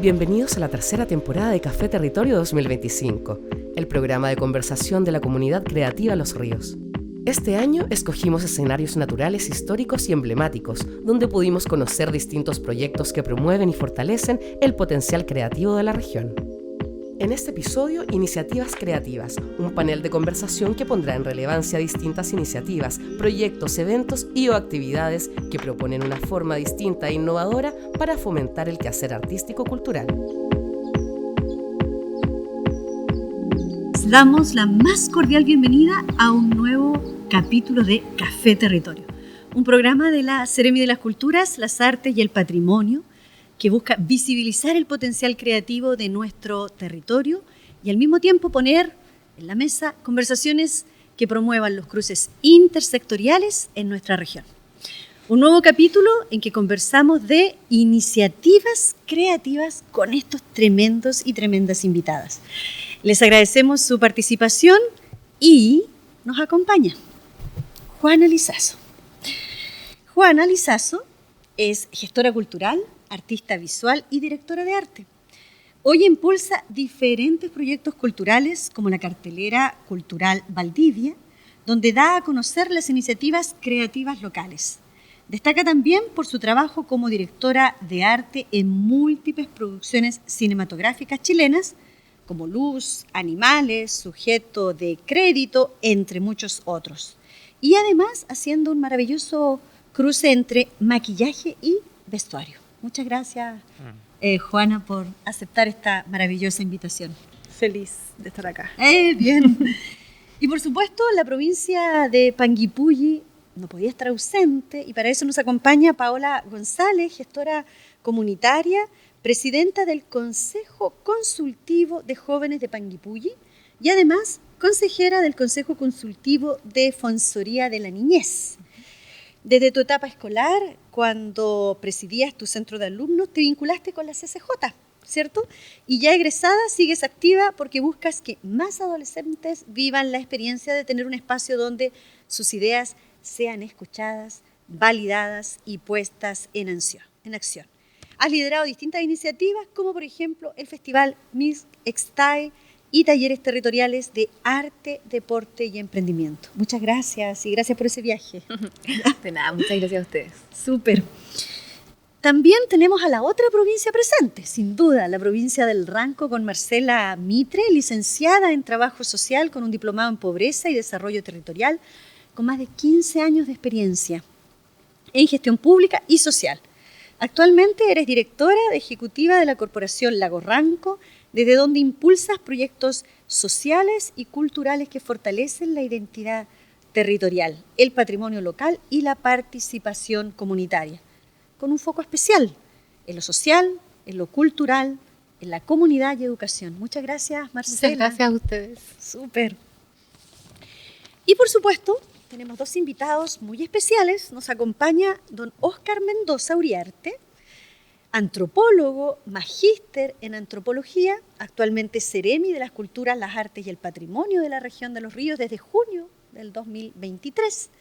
Bienvenidos a la tercera temporada de Café Territorio 2025, el programa de conversación de la comunidad creativa Los Ríos. Este año escogimos escenarios naturales, históricos y emblemáticos, donde pudimos conocer distintos proyectos que promueven y fortalecen el potencial creativo de la región. En este episodio, Iniciativas Creativas, un panel de conversación que pondrá en relevancia distintas iniciativas, proyectos, eventos y o actividades que proponen una forma distinta e innovadora para fomentar el quehacer artístico-cultural. Damos la más cordial bienvenida a un nuevo capítulo de Café Territorio, un programa de la Seremi de las Culturas, las Artes y el Patrimonio, que busca visibilizar el potencial creativo de nuestro territorio y al mismo tiempo poner en la mesa conversaciones que promuevan los cruces intersectoriales en nuestra región. Un nuevo capítulo en que conversamos de iniciativas creativas con estos tremendos y tremendas invitadas. Les agradecemos su participación y nos acompaña Juana Lizazo. Juana Lizazo es gestora cultural, artista visual y directora de arte. Hoy impulsa diferentes proyectos culturales como la cartelera cultural Valdivia, donde da a conocer las iniciativas creativas locales. Destaca también por su trabajo como directora de arte en múltiples producciones cinematográficas chilenas, como Luz, Animales, Sujeto de Crédito, entre muchos otros. Y además haciendo un maravilloso cruce entre maquillaje y vestuario. Muchas gracias, Juana, por aceptar esta maravillosa invitación. Feliz de estar acá. Bien. Y por supuesto, la provincia de Panguipulli no podía estar ausente y para eso nos acompaña Paola González, gestora comunitaria, presidenta del Consejo Consultivo de Jóvenes de Panguipulli y además consejera del Consejo Consultivo de Fonsoría de la Niñez. Desde tu etapa escolar, cuando presidías tu centro de alumnos, te vinculaste con la CCJ, ¿cierto? Y ya egresada sigues activa porque buscas que más adolescentes vivan la experiencia de tener un espacio donde sus ideas sean escuchadas, validadas y puestas en acción. Has liderado distintas iniciativas, como por ejemplo el Festival Miss Extay y talleres territoriales de arte, deporte y emprendimiento. Muchas gracias y gracias por ese viaje. De nada, muchas gracias a ustedes. Súper. También tenemos a la otra provincia presente, sin duda, la provincia del Ranco con Marcela Mitre, licenciada en Trabajo Social con un diplomado en Pobreza y Desarrollo Territorial, con más de 15 años de experiencia en gestión pública y social. Actualmente eres directora ejecutiva de la Corporación Lago Ranco, desde donde impulsas proyectos sociales y culturales que fortalecen la identidad territorial, el patrimonio local y la participación comunitaria, con un foco especial en lo social, en lo cultural, en la comunidad y educación. Muchas gracias, Marcela. Muchas gracias a ustedes. Súper. Y por supuesto, tenemos dos invitados muy especiales. Nos acompaña don Óscar Mendoza Uriarte, antropólogo, magíster en antropología, actualmente Seremi de las Culturas, las Artes y el Patrimonio de la región de Los Ríos desde junio del 2023,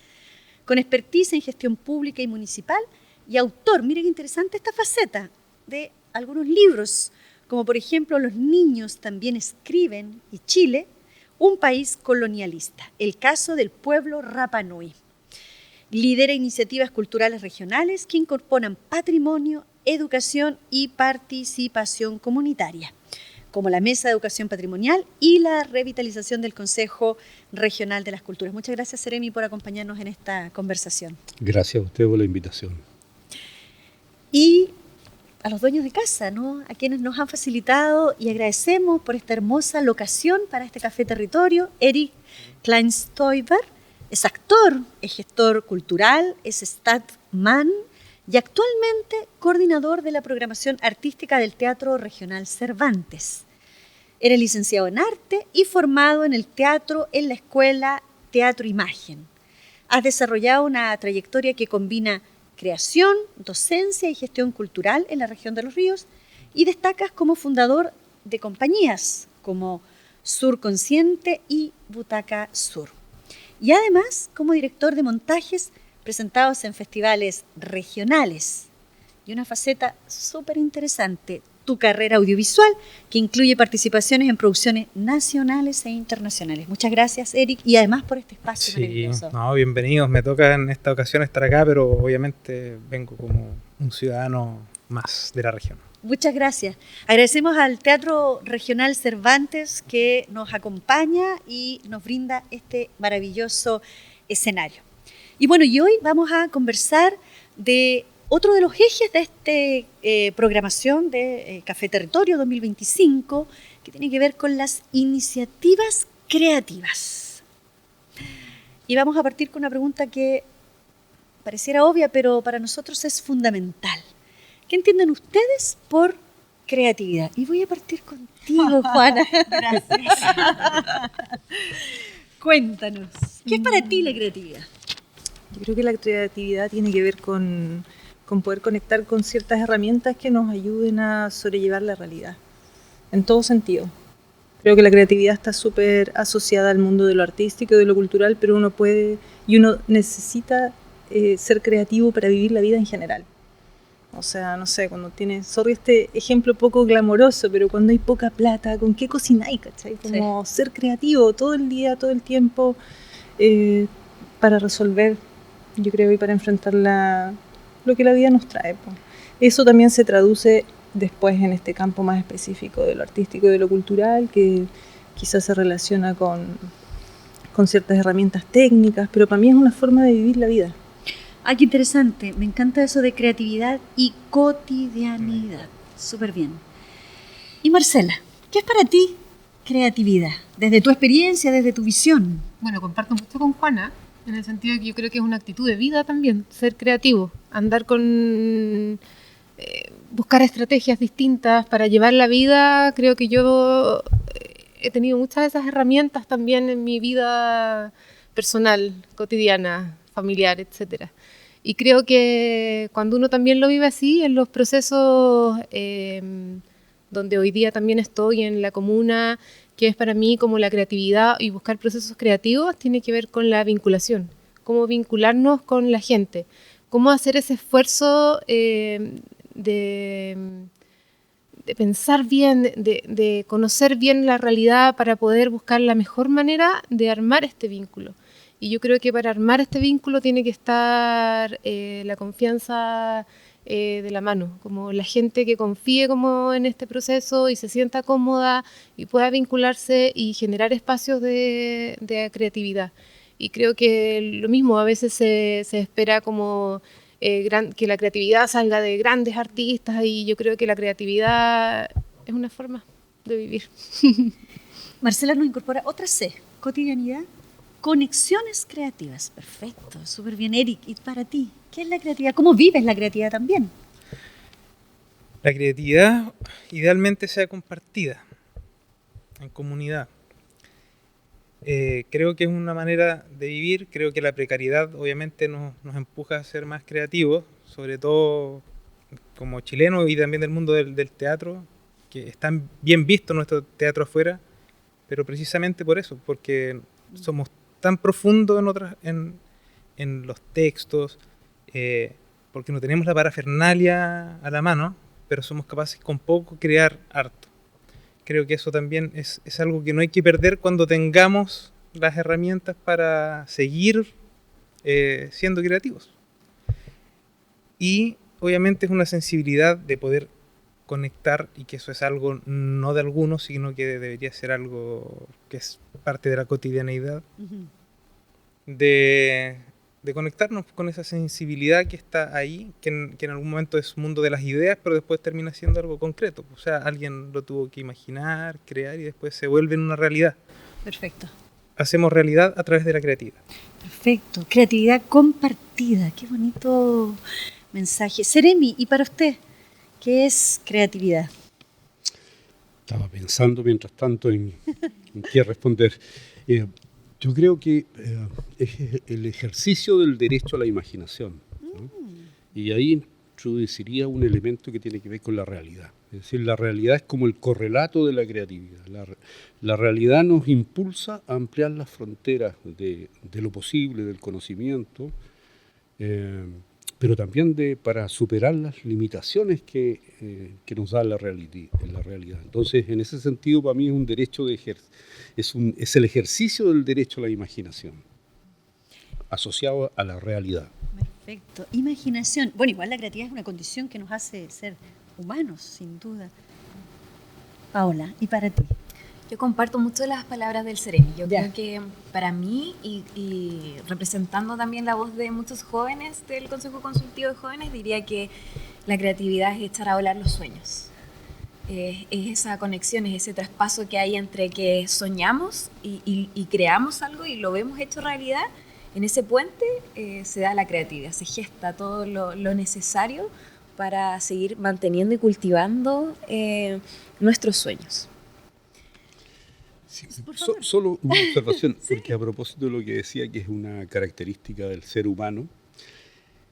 con expertise en gestión pública y municipal y autor, mire qué interesante esta faceta, de algunos libros, como por ejemplo Los niños también escriben y Chile, un país colonialista, el caso del pueblo Rapa Nui. Lidera iniciativas culturales regionales que incorporan patrimonio, educación y participación comunitaria, como la Mesa de Educación Patrimonial y la revitalización del Consejo Regional de las Culturas. Muchas gracias, Seremi, por acompañarnos en esta conversación. Gracias a usted por la invitación. Y a los dueños de casa, ¿no? A quienes nos han facilitado y agradecemos por esta hermosa locación para este Café Territorio. Eric Kleinstoiber es actor, es gestor cultural, es statman y actualmente coordinador de la programación artística del Teatro Regional Cervantes. Eres licenciado en arte y formado en el teatro en la Escuela Teatro Imagen. Has desarrollado una trayectoria que combina creación, docencia y gestión cultural en la región de Los Ríos y destacas como fundador de compañías como Sur Consciente y Butaca Sur. Y además como director de montajes presentados en festivales regionales. Y una faceta súper interesante, tu carrera audiovisual, que incluye participaciones en producciones nacionales e internacionales. Muchas gracias, Eric, y además por este espacio maravilloso. No, bienvenidos. Me toca en esta ocasión estar acá, pero obviamente vengo como un ciudadano más de la región. Muchas gracias. Agradecemos al Teatro Regional Cervantes que nos acompaña y nos brinda este maravilloso escenario. Y bueno, y hoy vamos a conversar de otro de los ejes de esta programación de Café Territorio 2025, que tiene que ver con las iniciativas creativas. Y vamos a partir con una pregunta que pareciera obvia, pero para nosotros es fundamental. ¿Qué entienden ustedes por creatividad? Y voy a partir contigo, Juana. Gracias. Cuéntanos, ¿qué es para ti la creatividad? Yo creo que la creatividad tiene que ver con poder conectar con ciertas herramientas que nos ayuden a sobrellevar la realidad, en todo sentido. Creo que la creatividad está súper asociada al mundo de lo artístico y de lo cultural, pero uno necesita ser creativo para vivir la vida en general. O sea, no sé, cuando tienes, sorry este ejemplo poco glamoroso, pero cuando hay poca plata, ¿con qué cocináis, cachai? Como ser creativo todo el día, todo el tiempo, para resolver, yo creo, y para enfrentar lo que la vida nos trae. Pues. Eso también se traduce después en este campo más específico de lo artístico y de lo cultural, que quizás se relaciona con ciertas herramientas técnicas, pero para mí es una forma de vivir la vida. Ah, qué interesante. Me encanta eso de creatividad y cotidianidad. Súper bien. Y Marcela, ¿qué es para ti creatividad? Desde tu experiencia, desde tu visión. Bueno, comparto mucho con Juana, en el sentido de que yo creo que es una actitud de vida también, ser creativo, andar con... buscar estrategias distintas para llevar la vida. Creo que yo he tenido muchas de esas herramientas también en mi vida personal, cotidiana, familiar, etcétera. Y creo que cuando uno también lo vive así, en los procesos donde hoy día también estoy en la comuna, que es para mí como la creatividad y buscar procesos creativos, tiene que ver con la vinculación, cómo vincularnos con la gente, cómo hacer ese esfuerzo de pensar bien, de conocer bien la realidad para poder buscar la mejor manera de armar este vínculo. Y yo creo que para armar este vínculo tiene que estar la confianza de la mano, como la gente que confíe como en este proceso y se sienta cómoda y pueda vincularse y generar espacios de creatividad. Y creo que lo mismo, a veces se espera como que la creatividad salga de grandes artistas, y yo creo que la creatividad es una forma de vivir. Marcela nos incorpora otra C, cotidianidad. Conexiones creativas. Perfecto, súper bien. Eric, ¿y para ti? ¿Qué es la creatividad? ¿Cómo vives la creatividad también? La creatividad idealmente sea compartida en comunidad. Creo que es una manera de vivir. Creo que la precariedad obviamente nos empuja a ser más creativos, sobre todo como chilenos y también del mundo del teatro, que están bien vistos nuestro teatro afuera, pero precisamente por eso, porque somos tan profundos en los textos, porque no tenemos la parafernalia a la mano, pero somos capaces con poco crear harto. Creo que eso también es algo que no hay que perder cuando tengamos las herramientas para seguir siendo creativos. Y obviamente es una sensibilidad de poder conectar, y que eso es algo no de algunos, sino que debería ser algo que es parte de la cotidianeidad, de conectarnos con esa sensibilidad que está ahí, que en algún momento es mundo de las ideas, pero después termina siendo algo concreto. O sea, alguien lo tuvo que imaginar, crear, y después se vuelve en una realidad. Perfecto. Hacemos realidad a través de la creatividad. Perfecto. Creatividad compartida. Qué bonito mensaje. Seremi, ¿y para usted qué es creatividad? Estaba pensando mientras tanto en qué responder. Yo creo que es el ejercicio del derecho a la imaginación, ¿no? Y ahí introduciría un elemento que tiene que ver con la realidad. Es decir, la realidad es como el correlato de la creatividad. La realidad nos impulsa a ampliar las fronteras de lo posible, del conocimiento, pero también para superar las limitaciones que nos da la realidad. Entonces, en ese sentido, para mí es un derecho es el ejercicio del derecho a la imaginación, asociado a la realidad. Perfecto. Imaginación. Bueno, igual la creatividad es una condición que nos hace ser humanos, sin duda. Paola, ¿y para ti? Yo comparto mucho las palabras del Ceremi. Yo Ya. creo que para mí, y representando también la voz de muchos jóvenes del Consejo Consultivo de Jóvenes, diría que la creatividad es echar a volar los sueños. Es esa conexión, es ese traspaso que hay entre que soñamos y creamos algo y lo vemos hecho realidad. En ese puente se da la creatividad, se gesta todo lo necesario para seguir manteniendo y cultivando nuestros sueños. Sí, solo una observación, porque a propósito de lo que decía, que es una característica del ser humano,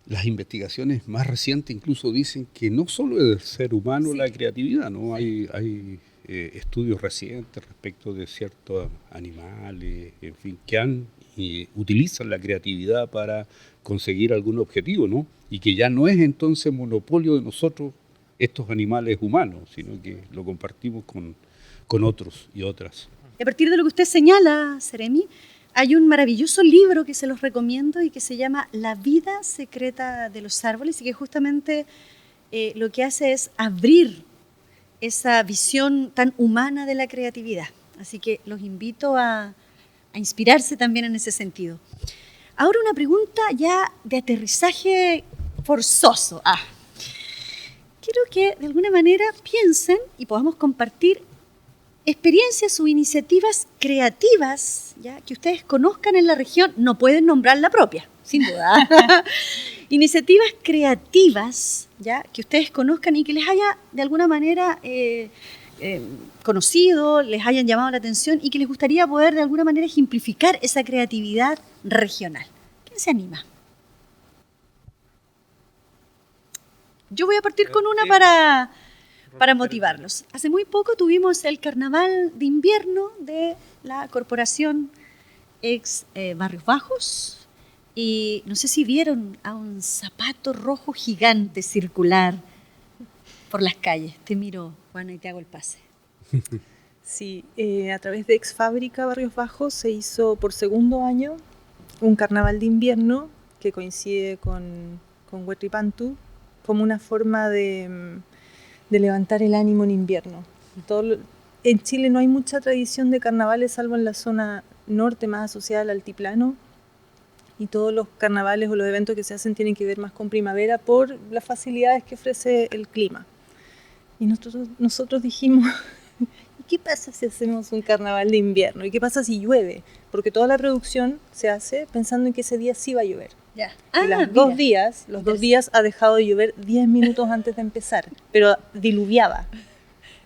las investigaciones más recientes incluso dicen que no solo es del ser humano la creatividad, ¿no? Hay estudios recientes respecto de ciertos animales, en fin, que utilizan la creatividad para conseguir algún objetivo, ¿no? Y que ya no es entonces monopolio de nosotros, estos animales humanos, sino que lo compartimos con otros y otras. Y a partir de lo que usted señala, Ceremi, hay un maravilloso libro que se los recomiendo y que se llama La vida secreta de los árboles y que justamente lo que hace es abrir esa visión tan humana de la creatividad. Así que los invito a inspirarse también en ese sentido. Ahora una pregunta ya de aterrizaje forzoso. Quiero que de alguna manera piensen y podamos compartir experiencias o iniciativas creativas, ¿ya?, que ustedes conozcan en la región. No pueden nombrar la propia, sin duda. Iniciativas creativas, ¿ya?, que ustedes conozcan y que les haya de alguna manera conocido, les hayan llamado la atención y que les gustaría poder de alguna manera ejemplificar esa creatividad regional. ¿Quién se anima? Yo voy a partir con una para motivarlos. Hace muy poco tuvimos el carnaval de invierno de la corporación ex Barrios Bajos y no sé si vieron a un zapato rojo gigante circular por las calles. Te miro, Juana, y te hago el pase. Sí, a través de Ex Fábrica Barrios Bajos se hizo por segundo año un carnaval de invierno que coincide con Huetripantu como una forma de levantar el ánimo en invierno. En Chile no hay mucha tradición de carnavales, salvo en la zona norte, más asociada al altiplano, y todos los carnavales o los eventos que se hacen tienen que ver más con primavera por las facilidades que ofrece el clima. Y nosotros dijimos, ¿y qué pasa si hacemos un carnaval de invierno? ¿Y qué pasa si llueve? Porque toda la producción se hace pensando en que ese día sí va a llover. Ya. Y los dos días ha dejado de llover 10 minutos antes de empezar, pero diluviaba.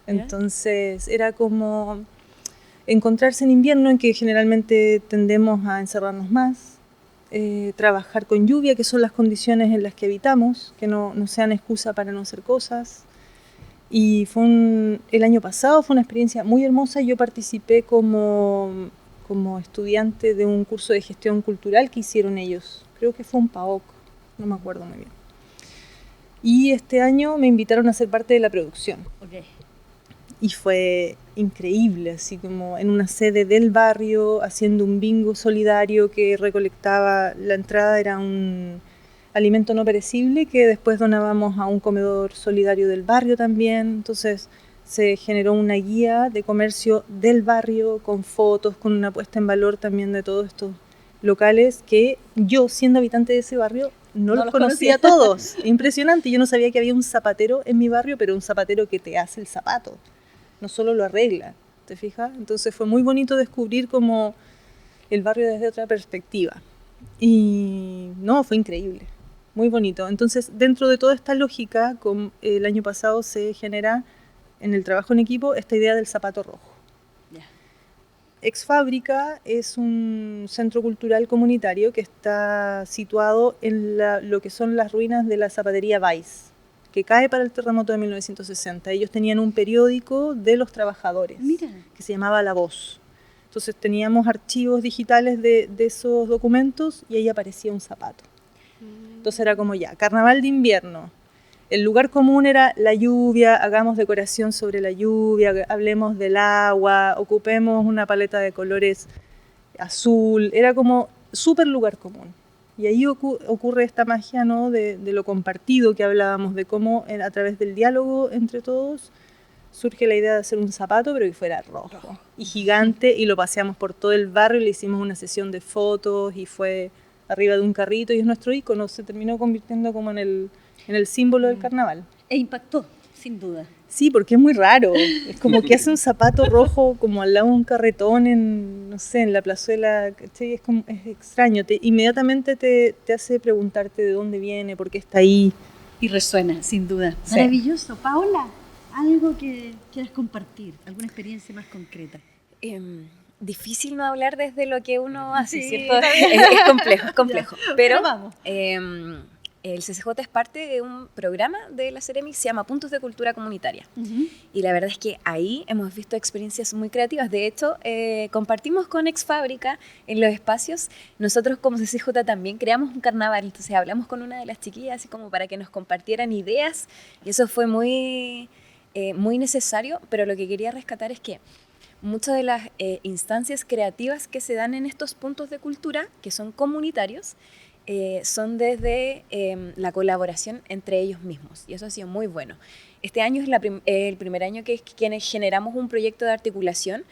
Entonces era como encontrarse en invierno, en que generalmente tendemos a encerrarnos más, trabajar con lluvia, que son las condiciones en las que habitamos, que no sean excusa para no hacer cosas. Y el año pasado fue una experiencia muy hermosa. Yo participé como estudiante de un curso de gestión cultural que hicieron ellos. Creo que fue un PAOC, no me acuerdo muy bien. Y este año me invitaron a ser parte de la producción. Okay. Y fue increíble, así como en una sede del barrio, haciendo un bingo solidario que recolectaba, la entrada era un alimento no perecible que después donábamos a un comedor solidario del barrio también. Entonces se generó una guía de comercio del barrio con fotos, con una puesta en valor también de todos estos locales que yo, siendo habitante de ese barrio, no los conocía a todos. Impresionante. Yo no sabía que había un zapatero en mi barrio, pero un zapatero que te hace el zapato, no solo lo arregla, ¿te fijas? Entonces fue muy bonito descubrir como el barrio desde otra perspectiva. Y no, fue increíble, muy bonito. Entonces, dentro de toda esta lógica, el año pasado se genera en el trabajo en equipo esta idea del zapato rojo. Ex Fábrica es un centro cultural comunitario que está situado en lo que son las ruinas de la zapatería Weiss, que cae para el terremoto de 1960. Ellos tenían un periódico de los trabajadores. Mira. Que se llamaba La Voz. Entonces teníamos archivos digitales de esos documentos y ahí aparecía un zapato. Entonces era como ya, carnaval de invierno. El lugar común era la lluvia, hagamos decoración sobre la lluvia, hablemos del agua, ocupemos una paleta de colores azul. Era como súper lugar común. Y ahí ocurre esta magia, ¿no? de lo compartido que hablábamos, de cómo a través del diálogo entre todos surge la idea de hacer un zapato, pero que fuera rojo y gigante, y lo paseamos por todo el barrio y le hicimos una sesión de fotos y fue arriba de un carrito y es nuestro ícono, se terminó convirtiendo como en el símbolo del carnaval. E impactó, sin duda. Sí, porque es muy raro, es como que hace un zapato rojo como al lado de un carretón en, no sé, en la plazuela, ¿cachai? Es extraño, inmediatamente te hace preguntarte de dónde viene, por qué está ahí. Y resuena, sin duda. Sí. Maravilloso. Paola, algo que quieras compartir, alguna experiencia más concreta. Difícil no hablar desde lo que uno hace, Sí, ¿cierto? Es complejo. Pero vamos. El CCJ es parte de un programa de la Ceremi que se llama Puntos de Cultura Comunitaria. Uh-huh. Y la verdad es que ahí hemos visto experiencias muy creativas. De hecho, compartimos con Ex Fábrica en los espacios. Nosotros como CCJ también creamos un carnaval. Entonces hablamos con una de las chiquillas así como para que nos compartieran ideas. Y eso fue muy necesario. Pero lo que quería rescatar es que muchas de las instancias creativas que se dan en estos puntos de cultura, que son comunitarios, son desde la colaboración entre ellos mismos, y eso ha sido muy bueno. Este año es el primer año que quienes generamos un proyecto de articulación,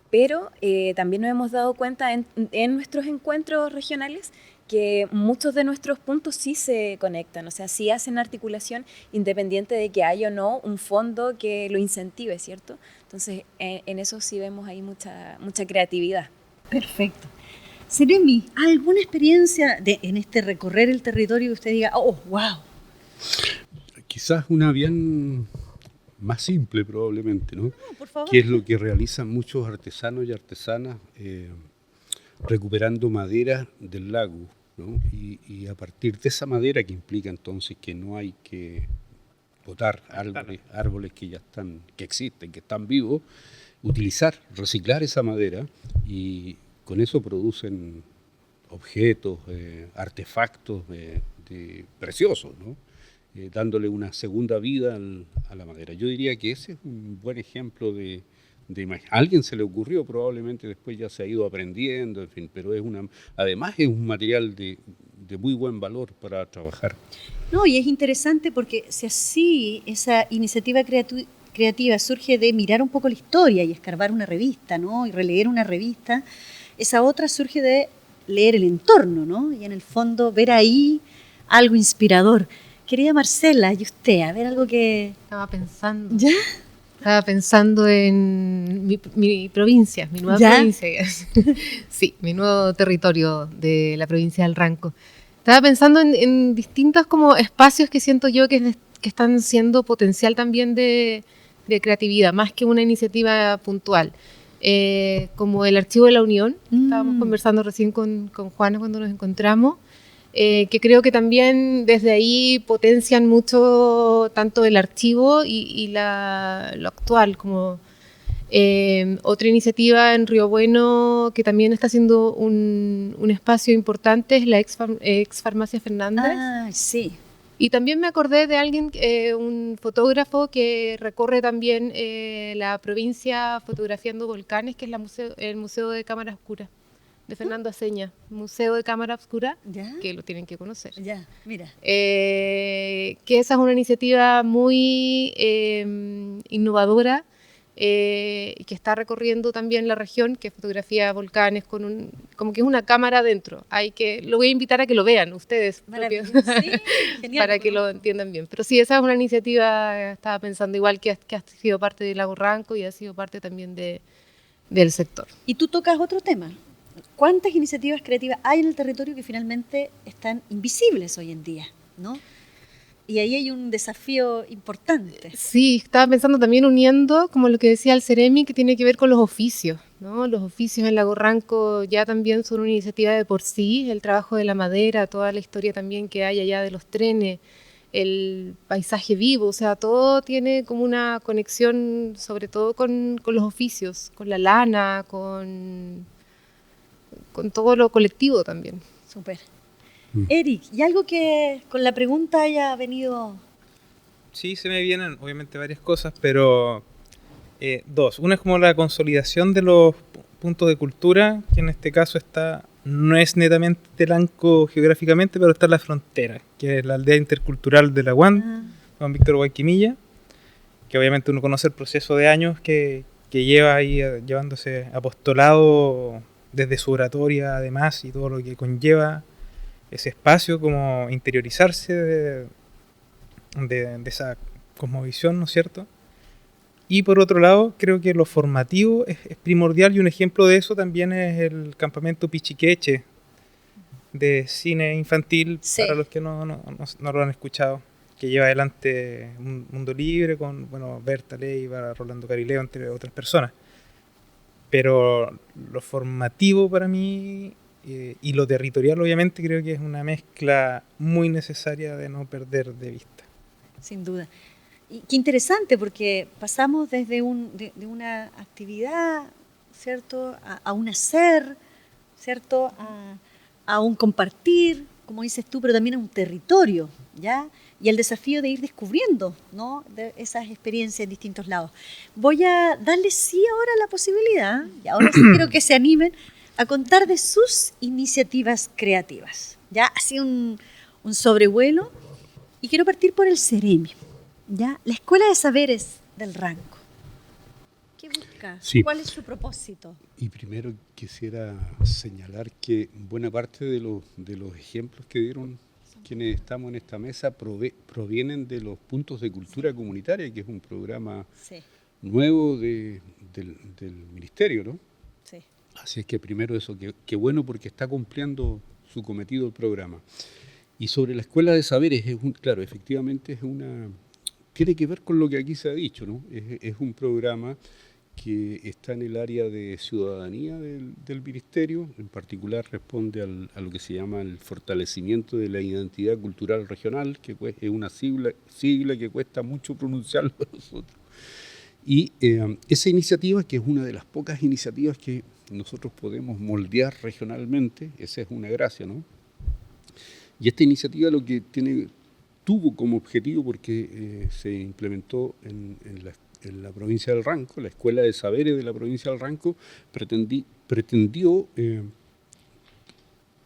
pero también nos hemos dado cuenta en nuestros encuentros regionales que muchos de nuestros puntos sí se conectan, o sea, sí hacen articulación independiente de que haya o no un fondo que lo incentive, ¿cierto? Entonces, en eso sí vemos ahí mucha creatividad. Perfecto. Ceremi, ¿alguna experiencia en este recorrer el territorio que usted diga, oh, wow? Quizás una bien más simple probablemente, ¿no? Por favor. Que es lo que realizan muchos artesanos y artesanas recuperando madera del lago, ¿no? Y a partir de esa madera, que implica entonces que no hay que botar árboles que ya están, que existen, que están vivos, reciclar esa madera, y con eso producen objetos, artefactos preciosos, ¿no? Dándole una segunda vida a la madera. Yo diría que ese es un buen ejemplo de a alguien se le ocurrió, probablemente después ya se ha ido aprendiendo, en fin, pero además es un material de muy buen valor para trabajar. No, y es interesante porque si así esa iniciativa creativa surge de mirar un poco la historia y escarbar una revista, ¿no? Y releer una revista, esa otra surge de leer el entorno, ¿no? Y en el fondo ver ahí algo inspirador. Querida Marcela, ¿y usted? A ver, algo que... Estaba pensando. ¿Ya? Estaba pensando en mi provincia, mi nueva ¿Ya? provincia. Sí, mi nuevo territorio de la provincia del Ranco. Estaba pensando en distintos como espacios que siento yo que están siendo potencial también de creatividad, más que una iniciativa puntual. Como el Archivo de la Unión, estábamos conversando recién con Juana cuando nos encontramos, que creo que también desde ahí potencian mucho tanto el archivo y lo actual, como otra iniciativa en Río Bueno que también está siendo un espacio importante es la ex Farmacia Fernández. Ah, sí. Y también me acordé de alguien, un fotógrafo que recorre también la provincia fotografiando volcanes, que es el Museo de Cámara Oscura, de Fernando Aceña, Museo de Cámara Oscura, ¿Ya? que lo tienen que conocer. Ya, mira. Que esa es una iniciativa muy innovadora, que está recorriendo también la región, que fotografía volcanes como que es una cámara adentro. Lo voy a invitar a que lo vean ustedes propios, Sí, genial. para que lo entiendan bien. Pero sí, esa es una iniciativa, estaba pensando igual que ha sido parte de Lago Ranco y ha sido parte también del sector. Y tú tocas otro tema. ¿Cuántas iniciativas creativas hay en el territorio que finalmente están invisibles hoy en día, ¿no? Y ahí hay un desafío importante. Sí, estaba pensando también uniendo, como lo que decía el Ceremi, que tiene que ver con los oficios, ¿no? Los oficios en Lago Ranco ya también son una iniciativa de por sí, el trabajo de la madera, toda la historia también que hay allá de los trenes, el paisaje vivo, o sea, todo tiene como una conexión, sobre todo con los oficios, con la lana, con todo lo colectivo también. Súper. Eric, ¿y algo que con la pregunta haya venido? Sí, se me vienen obviamente varias cosas, pero dos. Una es como la consolidación de los puntos de cultura, que en este caso no es netamente Telanco geográficamente, pero está en la frontera, que es la aldea intercultural de la UAN, Juan Víctor Guayquimilla, que obviamente uno conoce el proceso de años que lleva ahí llevándose apostolado desde su oratoria además y todo lo que conlleva ese espacio, como interiorizarse de esa cosmovisión, ¿no es cierto? Y por otro lado, creo que lo formativo es primordial, y un ejemplo de eso también es el campamento Pichiqueche de cine infantil, para los que no lo han escuchado, que lleva adelante un Mundo Libre con Berta Leiva, Rolando Carileo, entre otras personas. Pero lo formativo para mí y lo territorial, obviamente, creo que es una mezcla muy necesaria de no perder de vista. Sin duda. Y qué interesante, porque pasamos desde de una actividad, ¿cierto?, a un hacer, ¿cierto?, a un compartir, como dices tú, pero también a un territorio, ¿ya? Y el desafío de ir descubriendo, ¿no?, de esas experiencias en distintos lados. Voy a darles sí ahora la posibilidad, y ahora sí quiero que se animen a contar de sus iniciativas creativas, ¿ya? Así un sobrevuelo, y quiero partir por el Ceremi, ¿ya? La Escuela de Saberes del Ranco. ¿Qué busca? Sí. ¿Cuál es su propósito? Y primero quisiera señalar que buena parte de los ejemplos que dieron quienes estamos en esta mesa provienen de los puntos de cultura comunitaria, que es un programa nuevo del ministerio, ¿no? Sí. Así es que primero eso, que bueno, porque está cumpliendo su cometido el programa. Y sobre la Escuela de Saberes, claro, efectivamente tiene que ver con lo que aquí se ha dicho, ¿no? Es un programa que está en el área de ciudadanía del ministerio, en particular responde a lo que se llama el fortalecimiento de la identidad cultural regional, que es una sigla que cuesta mucho pronunciarlo a nosotros. Y esa iniciativa, que es una de las pocas iniciativas que nosotros podemos moldear regionalmente, esa es una gracia, ¿no? Y esta iniciativa lo que tuvo como objetivo, porque se implementó en la provincia del Ranco, la Escuela de Saberes de la provincia del Ranco, pretendió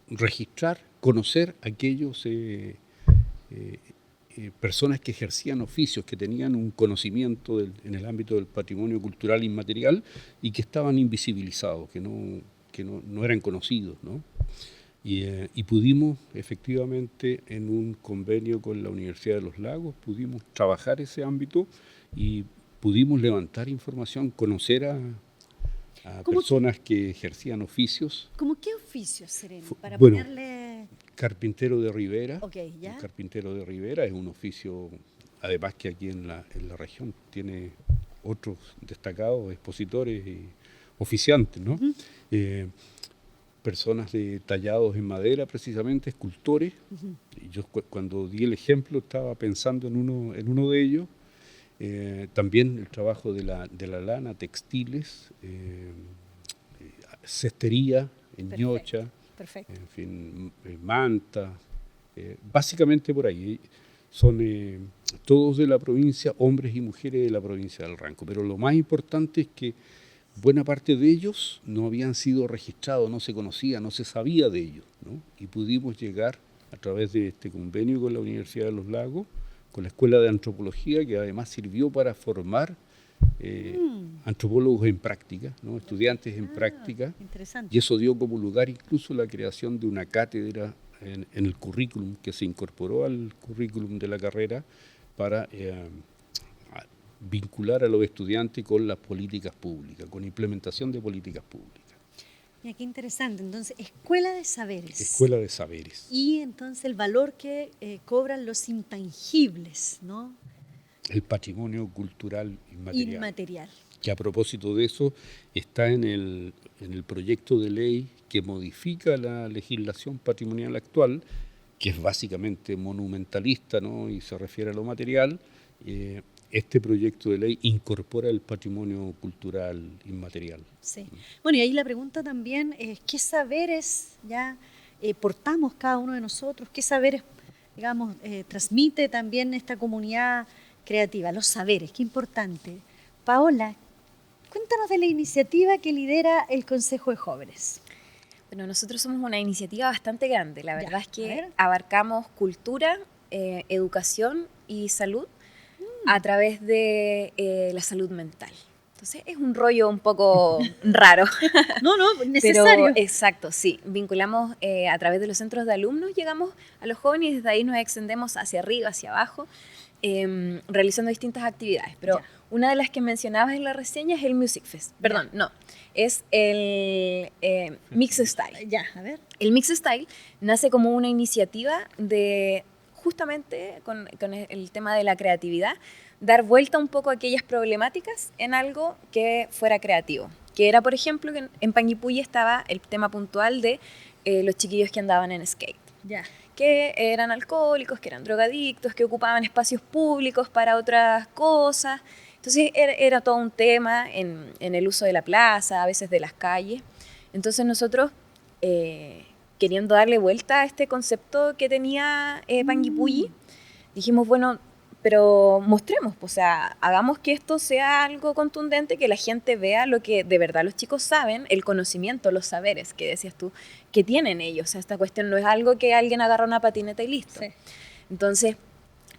registrar, conocer aquellos personas que ejercían oficios, que tenían un conocimiento en el ámbito del patrimonio cultural inmaterial y que estaban invisibilizados, que no eran conocidos, ¿no? Y pudimos, efectivamente, en un convenio con la Universidad de los Lagos, pudimos trabajar ese ámbito y pudimos levantar información, conocer a personas que ejercían oficios. ¿Cómo qué oficios, Sereno? Para Bueno, ponerle... Carpintero de Ribera. Okay, ¿ya? El carpintero de Ribera es un oficio, además que aquí en la región tiene otros destacados expositores y oficiantes, ¿no? Uh-huh. Personas tallados en madera, precisamente, escultores. Uh-huh. Y yo cuando di el ejemplo estaba pensando en uno de ellos. También el trabajo de la lana, textiles, cestería en ñocha, en fin, manta, básicamente por ahí. Son todos de la provincia, hombres y mujeres de la provincia del Ranco. Pero lo más importante es que buena parte de ellos no habían sido registrados, no se conocía, no se sabía de ellos, ¿no? Y pudimos llegar a través de este convenio con la Universidad de los Lagos, con la Escuela de Antropología, que además sirvió para formar antropólogos en práctica, ¿no? Estudiantes en práctica. Y eso dio como lugar incluso la creación de una cátedra en el currículum, que se incorporó al currículum de la carrera para vincular a los estudiantes con las políticas públicas, con implementación de políticas públicas. Mira, qué interesante. Entonces, Escuela de Saberes. Escuela de Saberes. Y entonces el valor que cobran los intangibles, ¿no? El patrimonio cultural inmaterial. Inmaterial. Que a propósito de eso está en el proyecto de ley que modifica la legislación patrimonial actual, que es básicamente monumentalista, ¿no? Y se refiere a lo material. Este proyecto de ley incorpora el patrimonio cultural inmaterial. Sí. Bueno, y ahí la pregunta también es, ¿qué saberes ya portamos cada uno de nosotros, qué saberes, digamos, transmite también esta comunidad creativa, los saberes, qué importante. Paola, cuéntanos de la iniciativa que lidera el Consejo de Jóvenes. Bueno, nosotros somos una iniciativa bastante grande. La verdad es a que ver. abarcamos cultura, educación y salud a través de la salud mental. Entonces es un rollo un poco raro. No, necesario. Pero, exacto, sí. Vinculamos a través de los centros de alumnos, llegamos a los jóvenes y desde ahí nos extendemos hacia arriba, hacia abajo, realizando distintas actividades. Pero una de las que mencionabas en la reseña es el Music Fest. Perdón, no. Es el Mix Style. Ya, a ver. El Mix Style nace como una iniciativa de, justamente con el tema de la creatividad, dar vuelta un poco a aquellas problemáticas en algo que fuera creativo. Que era, por ejemplo, que en Panguipulli estaba el tema puntual de los chiquillos que andaban en skate. Ya. Que eran alcohólicos, que eran drogadictos, que ocupaban espacios públicos para otras cosas. Entonces era todo un tema en el uso de la plaza, a veces de las calles. Entonces nosotros, queriendo darle vuelta a este concepto que tenía Panguipulli, dijimos, bueno, pero mostremos, o sea, hagamos que esto sea algo contundente, que la gente vea lo que de verdad los chicos saben, el conocimiento, los saberes que decías tú, que tienen ellos. O sea, esta cuestión no es algo que alguien agarra una patineta y listo. Sí. Entonces,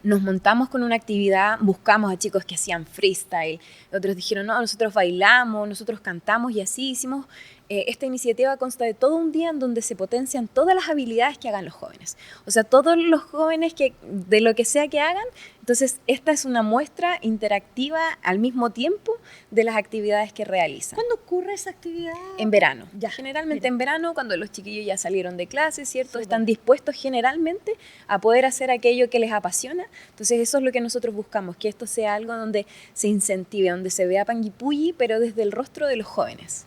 nos montamos con una actividad, buscamos a chicos que hacían freestyle, otros dijeron, no, nosotros bailamos, nosotros cantamos, y así hicimos. Esta iniciativa consta de todo un día en donde se potencian todas las habilidades que hagan los jóvenes. O sea, todos los jóvenes que de lo que sea que hagan. Entonces, esta es una muestra interactiva al mismo tiempo de las actividades que realizan. ¿Cuándo ocurre esa actividad? En verano. Ya. Generalmente en verano, cuando los chiquillos ya salieron de clase, ¿cierto? Sí, están dispuestos generalmente a poder hacer aquello que les apasiona. Entonces, eso es lo que nosotros buscamos, que esto sea algo donde se incentive, donde se vea Panguipulli, pero desde el rostro de los jóvenes.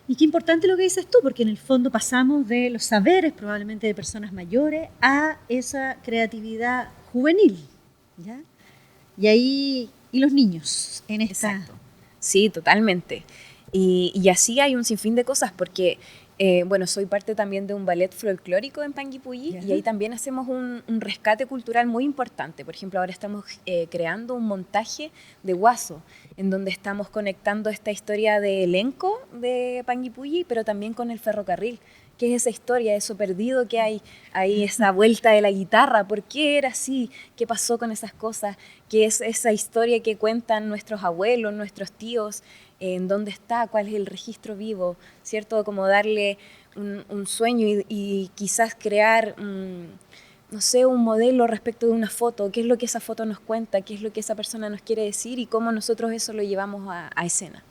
Y qué importante lo que dices tú, porque en el fondo pasamos de los saberes, probablemente de personas mayores, a esa creatividad juvenil, ¿ya? Y ahí, y los niños en esta... Exacto. Sí, totalmente. Y así hay un sinfín de cosas, porque, bueno, soy parte también de un ballet folclórico en Panguipulli, y ahí también hacemos un rescate cultural muy importante. Por ejemplo, ahora estamos creando un montaje de Guaso, en donde estamos conectando esta historia de elenco de Panguipulli, pero también con el ferrocarril, que es esa historia, eso perdido que hay ahí, esa vuelta de la guitarra, ¿por qué era así? ¿Qué pasó con esas cosas? ¿Qué es esa historia que cuentan nuestros abuelos, nuestros tíos? ¿En dónde está? ¿Cuál es el registro vivo? ¿Cierto? Como darle un sueño y quizás crear no sé, un modelo respecto de una foto, qué es lo que esa foto nos cuenta, qué es lo que esa persona nos quiere decir y cómo nosotros eso lo llevamos a escena.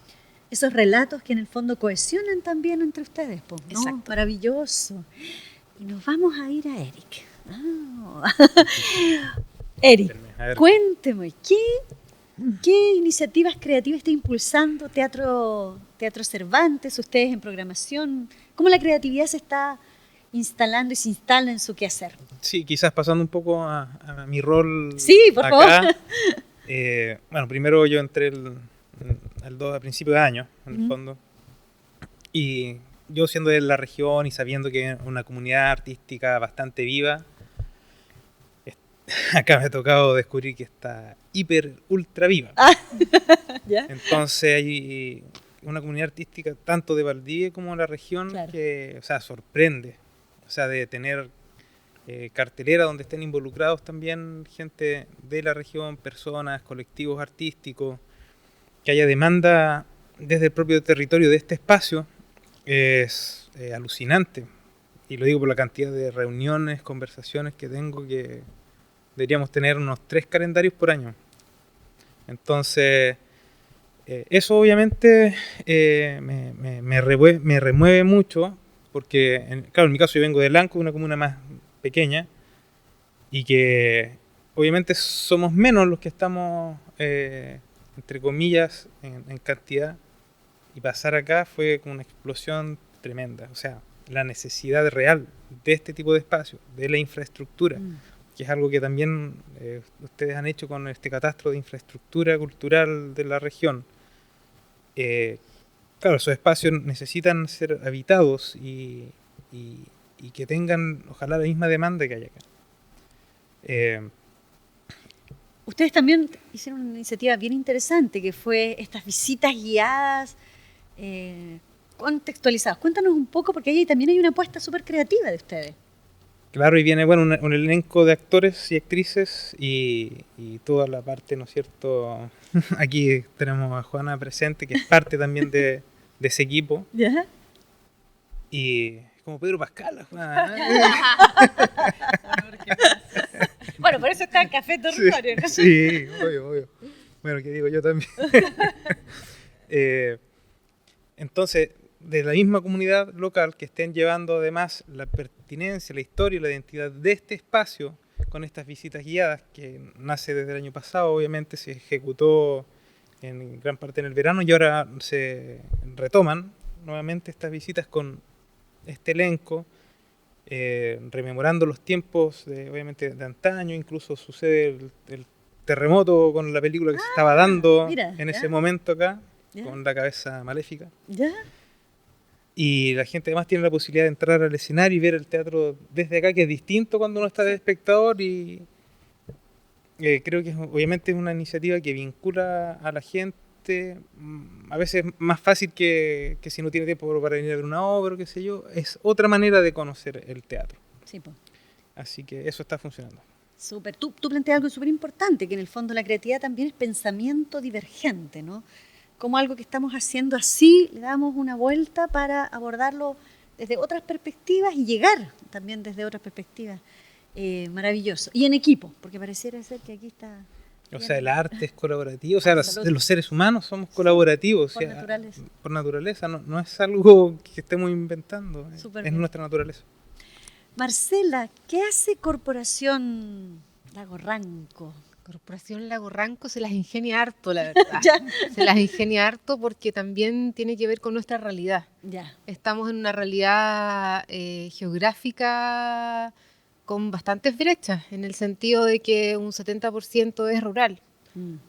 Esos relatos que en el fondo cohesionan también entre ustedes, ¿no? Exacto. Maravilloso. Y nos vamos a ir a Eric. Eric, cuénteme, ¿qué iniciativas creativas está impulsando Teatro Cervantes, ustedes en programación? ¿Cómo la creatividad se está instalando y se instala en su quehacer? Sí, quizás pasando un poco a mi rol. Sí, por favor. Bueno, primero yo entré a principio de año, en el fondo, y yo siendo de la región y sabiendo que es una comunidad artística bastante viva, acá me ha tocado descubrir que está ultra viva. ¿Ya? Entonces hay una comunidad artística tanto de Valdivia como de la región, claro, que, o sea, sorprende. O sea, de tener cartelera donde estén involucrados también gente de la región, personas, colectivos artísticos, que haya demanda desde el propio territorio de este espacio, es alucinante. Y lo digo por la cantidad de reuniones, conversaciones que tengo, que deberíamos tener unos 3 calendarios por año. Entonces, eso obviamente me remueve mucho, porque, claro, en mi caso yo vengo de Lanco, una comuna más pequeña, y que obviamente somos menos los que estamos, entre comillas, en cantidad, y pasar acá fue como una explosión tremenda. O sea, la necesidad real de este tipo de espacio, de la infraestructura, que es algo que también ustedes han hecho con este catastro de infraestructura cultural de la región. Claro, esos espacios necesitan ser habitados y y que tengan, ojalá, la misma demanda que hay acá. Ustedes también hicieron una iniciativa bien interesante, que fue estas visitas guiadas contextualizadas. Cuéntanos un poco, porque ahí también hay una apuesta súper creativa de ustedes. Claro, y viene un elenco de actores y actrices y toda la parte, ¿no es cierto? Aquí tenemos a Juana presente, que es parte también de ese equipo. ¿Ya? Y es como Pedro Pascal, la Juana. Bueno, por eso está en Café Territorio, ¿no? Sí, obvio. Bueno, que digo yo también. Entonces, de la misma comunidad local, que estén llevando además la pertinencia, la historia y la identidad de este espacio con estas visitas guiadas, que nace desde el año pasado, obviamente se ejecutó en gran parte en el verano y ahora se retoman nuevamente estas visitas con este elenco, rememorando los tiempos obviamente de antaño. Incluso sucede el terremoto con la película que se estaba dando en ese momento acá, con La cabeza maléfica. ¿Ya? Y la gente además tiene la posibilidad de entrar al escenario y ver el teatro desde acá, que es distinto cuando uno está de espectador, y creo que obviamente es una iniciativa que vincula a la gente, a veces más fácil que si no tiene tiempo para venir a ver una obra o qué sé yo. Es otra manera de conocer el teatro. Sí, pues. Así que eso está funcionando. Súper. Tú planteas algo súper importante, que en el fondo la creatividad también es pensamiento divergente, ¿no? Como algo que estamos haciendo así, le damos una vuelta para abordarlo desde otras perspectivas y llegar también desde otras perspectivas. Maravilloso. Y en equipo, porque pareciera ser que aquí está... O sea, el arte es colaborativo, o sea, los seres humanos somos colaborativos. Por o sea, naturaleza. Por naturaleza, no es algo que estemos inventando, es nuestra naturaleza. Marcela, ¿qué hace Corporación Lago Ranco? Corporación Lago Ranco se las ingenia harto, la verdad. Se las ingenia harto porque también tiene que ver con nuestra realidad. Ya. Estamos en una realidad geográfica con bastantes brechas, en el sentido de que un 70% es rural.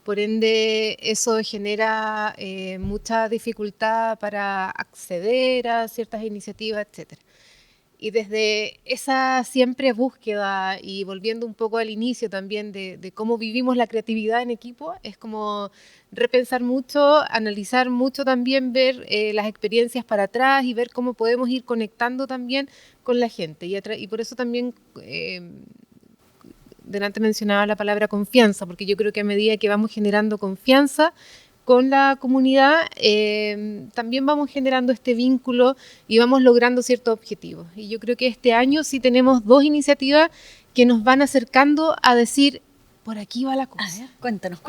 Por ende, eso genera mucha dificultad para acceder a ciertas iniciativas, etcétera. Y desde esa siempre búsqueda, y volviendo un poco al inicio también de cómo vivimos la creatividad en equipo, es como repensar mucho, analizar mucho también, ver las experiencias para atrás y ver cómo podemos ir conectando también con la gente. Y por eso también delante mencionaba la palabra confianza, porque yo creo que a medida que vamos generando confianza con la comunidad, también vamos generando este vínculo y vamos logrando ciertos objetivos. Y yo creo que este año sí tenemos 2 iniciativas que nos van acercando a decir, por aquí va la cosa. A ver, cuéntanos.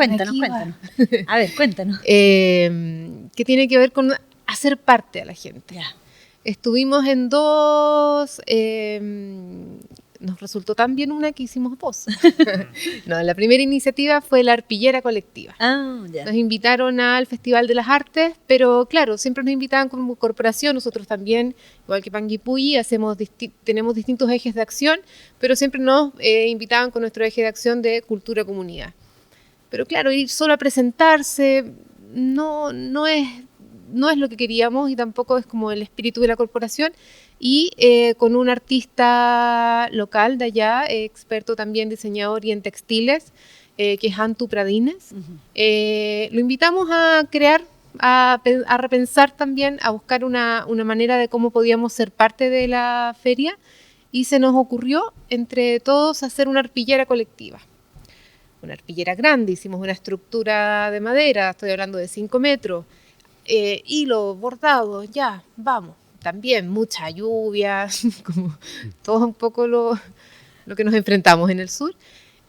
A ver, cuéntanos. Que tiene que ver con hacer parte a la gente. Ya. Estuvimos en 2... nos resultó tan bien una que hicimos 2. No, la primera iniciativa fue la arpillera colectiva. Ya. Nos invitaron al Festival de las Artes, pero claro, siempre nos invitaban como corporación. Nosotros también, igual que Panguipulli, tenemos distintos ejes de acción, pero siempre nos invitaban con nuestro eje de acción de cultura-comunidad. Pero claro, ir solo a presentarse no es lo que queríamos, y tampoco es como el espíritu de la corporación. Y con un artista local de allá, experto también diseñador y en textiles, que es Antu Pradines. Lo invitamos a crear, a repensar también, a buscar una manera de cómo podíamos ser parte de la feria, y se nos ocurrió entre todos hacer una arpillera colectiva. Una arpillera grande, hicimos una estructura de madera, estoy hablando de 5 metros, hilo, bordado, ya, vamos. También mucha lluvia, como todo un poco lo que nos enfrentamos en el sur.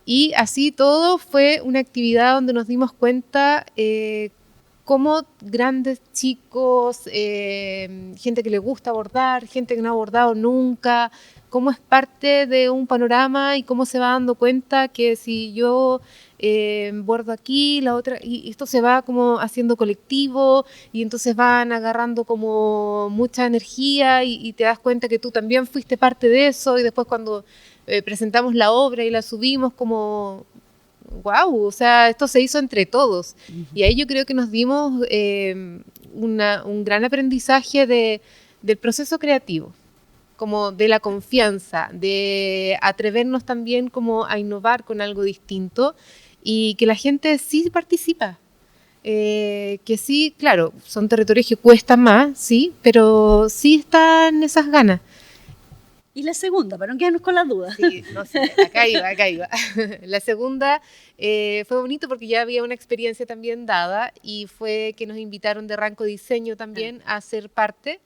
Y así todo fue una actividad donde nos dimos cuenta cómo grandes chicos, gente que le gusta bordar, gente que no ha bordado nunca, cómo es parte de un panorama y cómo se va dando cuenta que si yo bordo aquí, la otra, y esto se va como haciendo colectivo, y entonces van agarrando como mucha energía, y te das cuenta que tú también fuiste parte de eso, y después cuando presentamos la obra y la subimos, como wow, o sea, esto se hizo entre todos. Y ahí yo creo que nos dimos un gran aprendizaje del proceso creativo. como de la confianza, de atrevernos también como a innovar con algo distinto y que la gente sí participa. Que sí, claro, son territorios que cuestan más, sí, pero sí están esas ganas. Y la segunda, para no quedarnos con las dudas. Sí, no sé, acá iba. La segunda fue bonito porque ya había una experiencia también dada y fue que nos invitaron de Ranco Diseño también a ser parte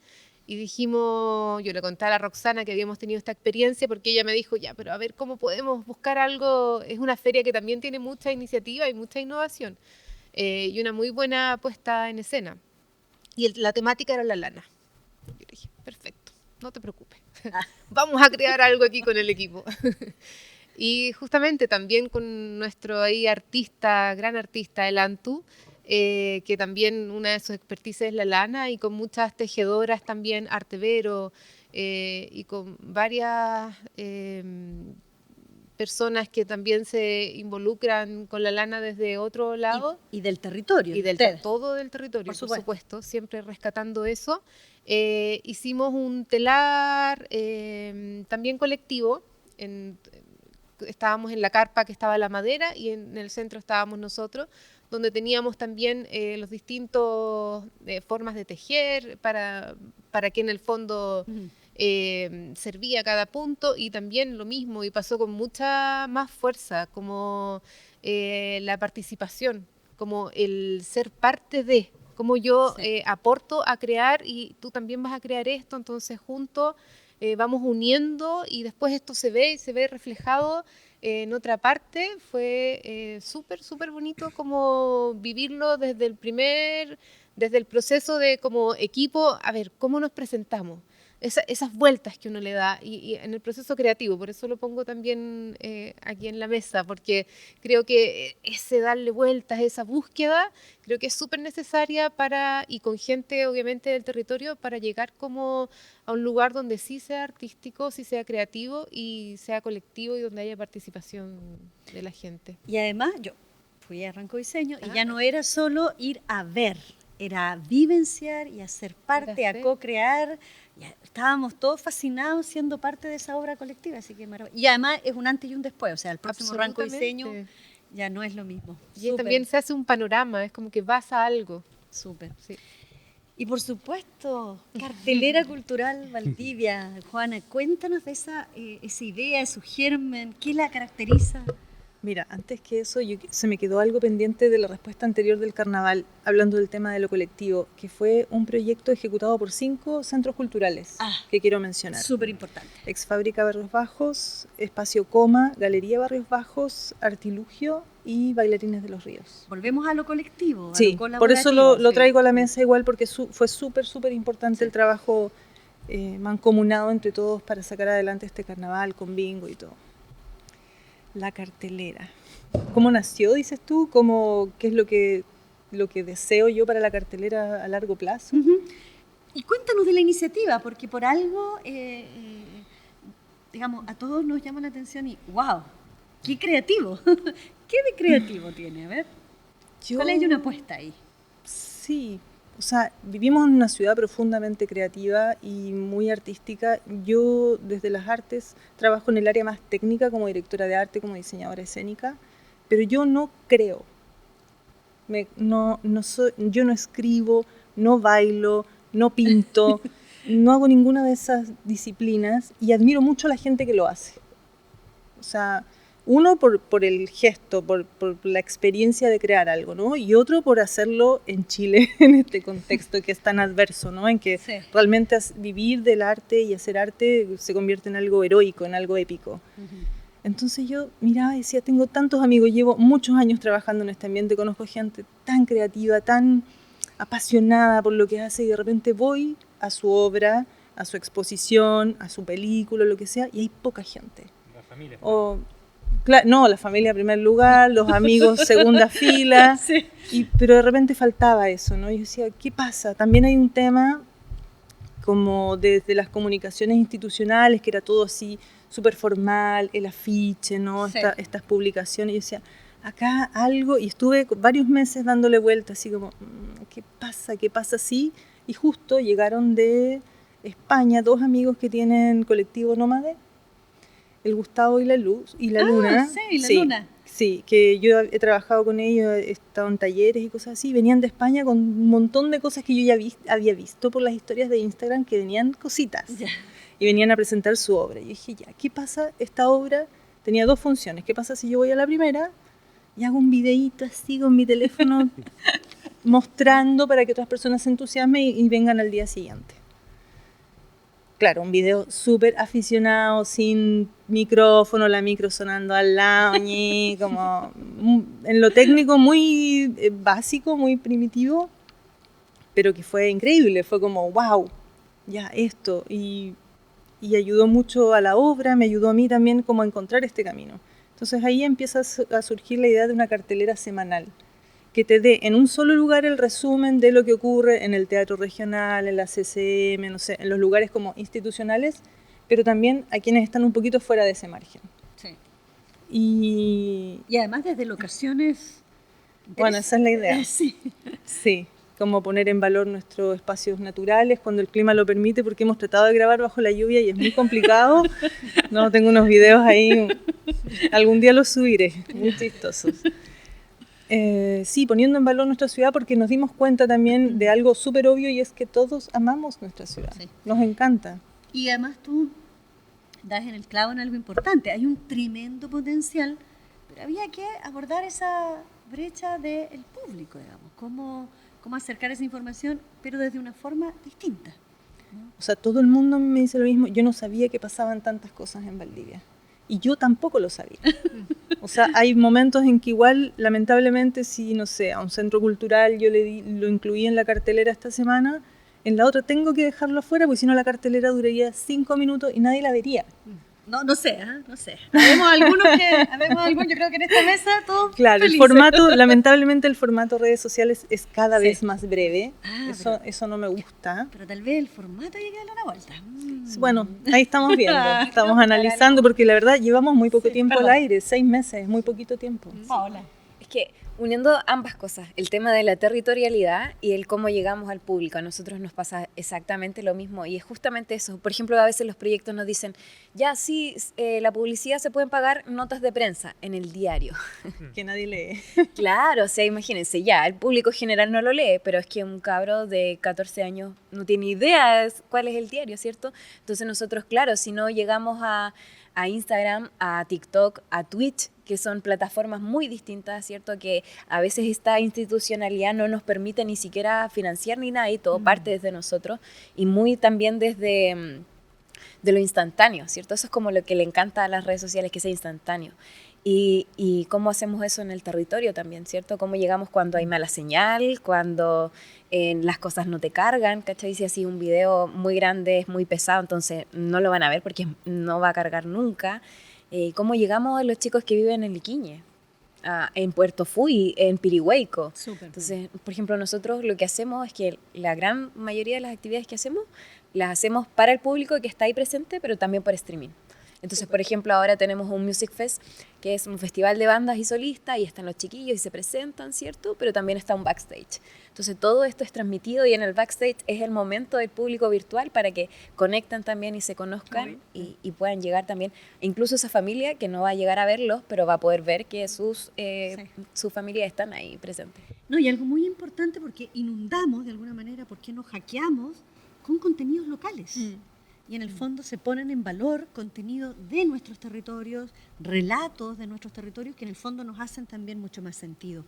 y dijimos, yo le conté a la Roxana que habíamos tenido esta experiencia porque ella me dijo, ya, pero a ver cómo podemos buscar algo, es una feria que también tiene mucha iniciativa y mucha innovación y una muy buena puesta en escena. Y la temática era la lana. Yo dije, perfecto, no te preocupes. Vamos a crear algo aquí con el equipo. Y justamente también con nuestro ahí gran artista, el Antu, que también una de sus expertices es la lana, y con muchas tejedoras también, artevero, y con varias personas que también se involucran con la lana desde otro lado. Y del territorio. Y todo del territorio, por supuesto, siempre rescatando eso. Hicimos un telar también colectivo. Estábamos en la carpa que estaba la madera y en el centro estábamos nosotros, donde teníamos también los distintos formas de tejer para que en el fondo servía cada punto, y también lo mismo, y pasó con mucha más fuerza, como la participación, como el ser parte de, como yo aporto a crear y tú también vas a crear esto, entonces juntos vamos uniendo y después esto se ve reflejado en otra parte. Fue súper bonito como vivirlo desde el proceso de como equipo, a ver, ¿cómo nos presentamos? Esas vueltas que uno le da y en el proceso creativo, por eso lo pongo también aquí en la mesa, porque creo que ese darle vueltas, esa búsqueda, creo que es súper necesaria y con gente obviamente del territorio, para llegar como a un lugar donde sí sea artístico, sí sea creativo y sea colectivo, y donde haya participación de la gente. Y además yo fui a Ranco Diseño y ya no era solo ir a ver, era vivenciar y hacer parte, a co-crear. Ya estábamos todos fascinados siendo parte de esa obra colectiva, así que maravilloso. Y además es un antes y un después, o sea, el próximo Ranco Diseño ya no es lo mismo. Y también se hace un panorama, es como que vas a algo. Súper. Sí. Y por supuesto, cartelera cultural Valdivia. Juana, cuéntanos de esa idea, su germen, ¿qué la caracteriza? Mira, antes que eso, se me quedó algo pendiente de la respuesta anterior del carnaval, hablando del tema de lo colectivo, que fue un proyecto ejecutado por 5 centros culturales que quiero mencionar. Súper importante. Exfábrica Barrios Bajos, Espacio Coma, Galería Barrios Bajos, Artilugio y Bailarines de los Ríos. Volvemos a lo colectivo. Sí, por eso lo traigo a la mesa igual, porque fue súper importante el trabajo mancomunado entre todos para sacar adelante este carnaval con bingo y todo. La cartelera. ¿Cómo nació, dices tú? ¿Qué es lo que deseo yo para la cartelera a largo plazo? Y cuéntanos de la iniciativa, porque por algo, digamos, a todos nos llama la atención y ¡wow! ¡Qué creativo! ¿Qué de creativo tiene? A ver, ¿cuál es una apuesta ahí? Sí, o sea, vivimos en una ciudad profundamente creativa y muy artística. Yo, desde las artes, trabajo en el área más técnica como directora de arte, como diseñadora escénica, pero yo no creo. Yo no escribo, no bailo, no pinto, no hago ninguna de esas disciplinas, y admiro mucho a la gente que lo hace. O sea, uno por el gesto, por la experiencia de crear algo, ¿no? Y otro por hacerlo en Chile, en este contexto que es tan adverso, ¿no? En que realmente vivir del arte y hacer arte se convierte en algo heroico, en algo épico. Entonces yo miraba y decía, tengo tantos amigos, llevo muchos años trabajando en este ambiente, conozco gente tan creativa, tan apasionada por lo que hace, y de repente voy a su obra, a su exposición, a su película, lo que sea, y hay poca gente. La familia. No, la familia en primer lugar, los amigos segunda fila, pero de repente faltaba eso, ¿no? Yo decía, ¿qué pasa? También hay un tema como desde las comunicaciones institucionales, que era todo así súper formal, el afiche, ¿no? Estas publicaciones. Yo decía, acá algo, y estuve varios meses dándole vuelta, así como, ¿qué pasa? ¿Qué pasa así? Y justo llegaron de España, 2 amigos que tienen colectivo nómade, el Gustavo y la Luna. Sí, la Luna. Sí, que yo he trabajado con ellos, he estado en talleres y cosas así. Venían de España con un montón de cosas que yo ya había visto por las historias de Instagram, que venían cositas. Ya. Y venían a presentar su obra. Y dije, ya, ¿qué pasa? Esta obra tenía 2 funciones. ¿Qué pasa si yo voy a la primera y hago un videíto así con mi teléfono mostrando para que otras personas se entusiasmen y vengan al día siguiente? Claro, un video súper aficionado, sin micrófono, la micro sonando al lado, como en lo técnico muy básico, muy primitivo, pero que fue increíble, fue como, wow, ya esto, y ayudó mucho a la obra, me ayudó a mí también como a encontrar este camino. Entonces ahí empieza a surgir la idea de una cartelera semanal, que te dé en un solo lugar el resumen de lo que ocurre en el teatro regional, en la CCM, no sé, en los lugares como institucionales, pero también a quienes están un poquito fuera de ese margen. Sí. Y además desde locaciones... Bueno, esa es la idea. Sí. Sí, como poner en valor nuestros espacios naturales cuando el clima lo permite, porque hemos tratado de grabar bajo la lluvia y es muy complicado. No, tengo unos videos ahí, algún día los subiré, muy chistosos. Sí, poniendo en valor nuestra ciudad, porque nos dimos cuenta también de algo súper obvio, y es que todos amamos nuestra ciudad, sí. Nos encanta. Y además tú das en el clavo en algo importante, hay un tremendo potencial, pero había que abordar esa brecha del público, digamos, cómo acercar esa información, pero desde una forma distinta, ¿no? O sea, todo el mundo me dice lo mismo, yo no sabía que pasaban tantas cosas en Valdivia. Y yo tampoco lo sabía. O sea, hay momentos en que igual, lamentablemente, si, no sé, a un centro cultural yo lo incluí en la cartelera esta semana, en la otra tengo que dejarlo afuera, porque si no la cartelera duraría 5 minutos y nadie la vería. No sé, no sé. Habemos algunos, yo creo que en esta mesa todos Claro, felices. El formato, lamentablemente el formato redes sociales es cada vez más breve. Eso no me gusta. Pero tal vez el formato hay que darle una vuelta. Bueno, ahí estamos viendo, estamos analizando, porque la verdad llevamos muy poco tiempo al aire, 6 meses, muy poquito tiempo. Paola. Es que uniendo ambas cosas, el tema de la territorialidad y el cómo llegamos al público, a nosotros nos pasa exactamente lo mismo, y es justamente eso. Por ejemplo, a veces los proyectos nos dicen, ya sí, la publicidad se pueden pagar notas de prensa en el diario. Que nadie lee. Claro, o sea, imagínense, ya, el público general no lo lee, pero es que un cabro de 14 años no tiene idea cuál es el diario, ¿cierto? Entonces nosotros, claro, si no llegamos a Instagram, a TikTok, a Twitch, que son plataformas muy distintas, ¿cierto? Que a veces esta institucionalidad no nos permite ni siquiera financiar ni nada, y todo parte desde nosotros, y muy también desde de lo instantáneo, ¿cierto? Eso es como lo que le encanta a las redes sociales, que sea instantáneo. Y cómo hacemos eso en el territorio también, ¿cierto? Cómo llegamos cuando hay mala señal, cuando las cosas no te cargan, ¿cachai? Si así un video muy grande es muy pesado, entonces no lo van a ver porque no va a cargar nunca. Cómo llegamos a los chicos que viven en Liquiñe, en Puerto Fui, en Pirihueco. Súper. Entonces, por ejemplo, nosotros lo que hacemos es que la gran mayoría de las actividades que hacemos, las hacemos para el público que está ahí presente, pero también por streaming. Entonces, por ejemplo, ahora tenemos un Music Fest, que es un festival de bandas y solistas, y están los chiquillos y se presentan, ¿cierto? Pero también está un backstage. Entonces, todo esto es transmitido, y en el backstage es el momento del público virtual para que conecten también y se conozcan y puedan llegar también, incluso esa familia que no va a llegar a verlos, pero va a poder ver que sus familias están ahí presentes. No, y algo muy importante, porque inundamos de alguna manera, porque nos hackeamos con contenidos locales. Y en el fondo se ponen en valor contenido de nuestros territorios, relatos de nuestros territorios, que en el fondo nos hacen también mucho más sentido.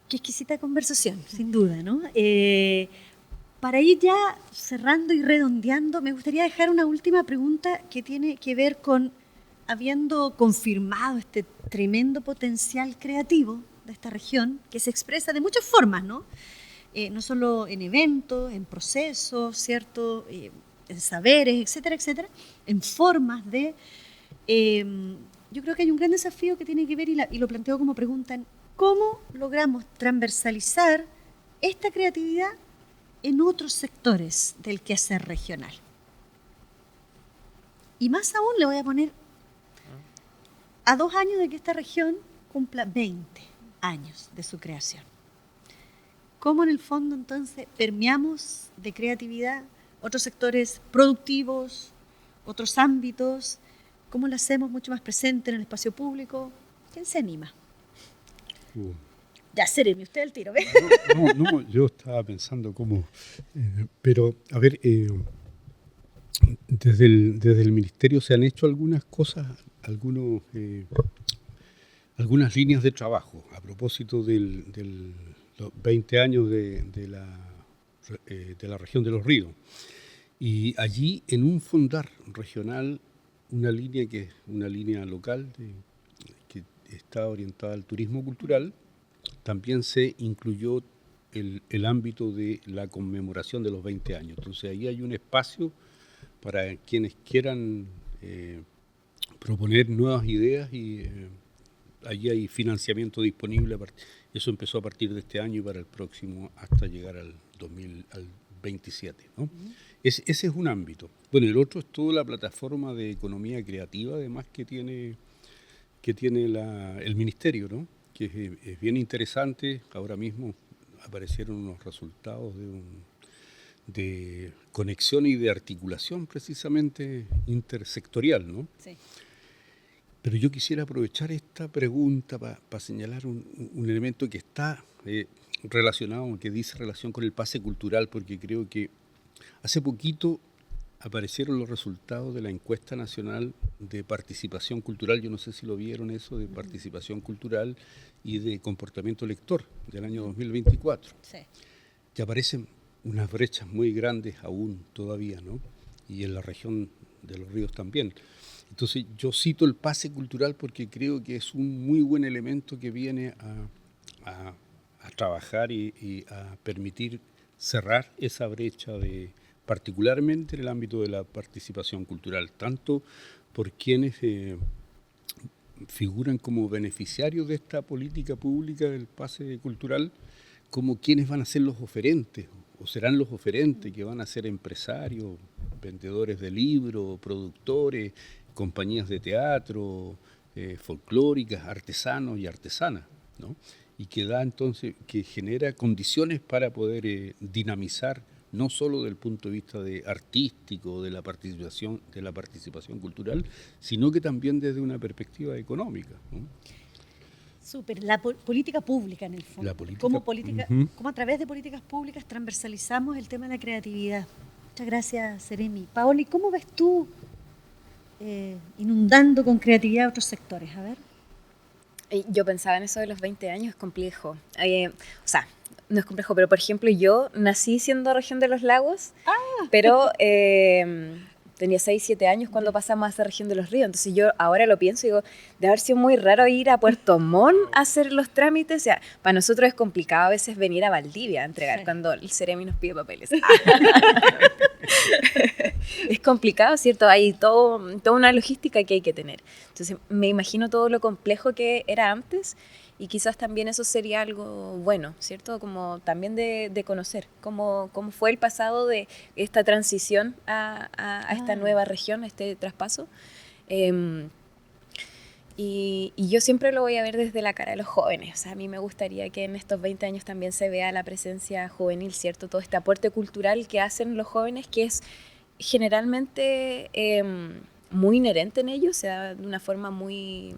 Qué exquisita conversación, sin duda, ¿no? Para ir ya cerrando y redondeando, me gustaría dejar una última pregunta que tiene que ver con, habiendo confirmado este tremendo potencial creativo de esta región, que se expresa de muchas formas, ¿no? No solo en eventos, en procesos, ¿cierto?, en saberes, etcétera, etcétera, en formas de... yo creo que hay un gran desafío que tiene que ver, y lo planteo como pregunta, en cómo logramos transversalizar esta creatividad en otros sectores del quehacer regional. Y más aún le voy a poner a 2 años de que esta región cumpla 20 años de su creación. ¿Cómo en el fondo entonces permeamos de creatividad otros sectores productivos, otros ámbitos. ¿Cómo lo hacemos mucho más presente en el espacio público? ¿Quién se anima? Ya, Seremi, usted el tiro, ¿ves? No, yo estaba pensando cómo... pero, a ver, desde el Ministerio se han hecho algunas cosas, algunas líneas de trabajo a propósito de los 20 años de la región de los ríos. Y allí, en un fondar regional, una línea que es una línea local que está orientada al turismo cultural, también se incluyó el ámbito de la conmemoración de los 20 años. Entonces ahí hay un espacio para quienes quieran proponer nuevas ideas y allí hay financiamiento disponible. Eso empezó a partir de este año y para el próximo hasta llegar al 2027, ¿no? Ese es un ámbito. Bueno, el otro es toda la plataforma de economía creativa, además que tiene el Ministerio, ¿no? Que es bien interesante. Ahora mismo aparecieron unos resultados de conexión y de articulación precisamente intersectorial, ¿no? Sí. Pero yo quisiera aprovechar esta pregunta para señalar un elemento que está relacionado, que dice relación con el pase cultural, porque creo que hace poquito aparecieron los resultados de la encuesta nacional de participación cultural. Yo no sé si lo vieron eso, de participación cultural y de comportamiento lector del año 2024. Sí. Que aparecen unas brechas muy grandes aún todavía, ¿no? Y en la región de los ríos también. Entonces yo cito el pase cultural porque creo que es un muy buen elemento que viene a trabajar y a permitir cerrar esa brecha particularmente en el ámbito de la participación cultural, tanto por quienes figuran como beneficiarios de esta política pública del pase cultural, como quienes van a ser los oferentes, o serán los oferentes, que van a ser empresarios, vendedores de libros, productores, compañías de teatro, folclóricas, artesanos y artesanas, ¿no? Y que genera condiciones para poder dinamizar, no solo desde el punto de vista artístico, de la participación cultural, sino que también desde una perspectiva económica, ¿no? Súper, la política pública en el fondo. La política, ¿Cómo a través de políticas públicas transversalizamos el tema de la creatividad? Muchas gracias, Seremi. Paoli, ¿cómo ves tú inundando con creatividad a otros sectores? A ver. Yo pensaba en eso de los 20 años, es complejo. O sea, no es complejo, pero por ejemplo yo nací siendo región de los lagos, pero tenía 6, 7 años cuando pasamos a esa región de los ríos. Entonces yo ahora lo pienso y digo, debe haber sido muy raro ir a Puerto Montt a hacer los trámites. O sea, para nosotros es complicado a veces venir a Valdivia a entregar cuando el Ceremi nos pide papeles. Es complicado, ¿cierto? Hay toda una logística que hay que tener. Entonces me imagino todo lo complejo que era antes y quizás también eso sería algo bueno, ¿cierto? Como también de conocer cómo fue el pasado de esta transición a esta nueva región, a este traspaso. Y yo siempre lo voy a ver desde la cara de los jóvenes. O sea, a mí me gustaría que en estos 20 años también se vea la presencia juvenil, ¿cierto? Todo este aporte cultural que hacen los jóvenes, que es generalmente muy inherente en ellos, se da de una forma muy,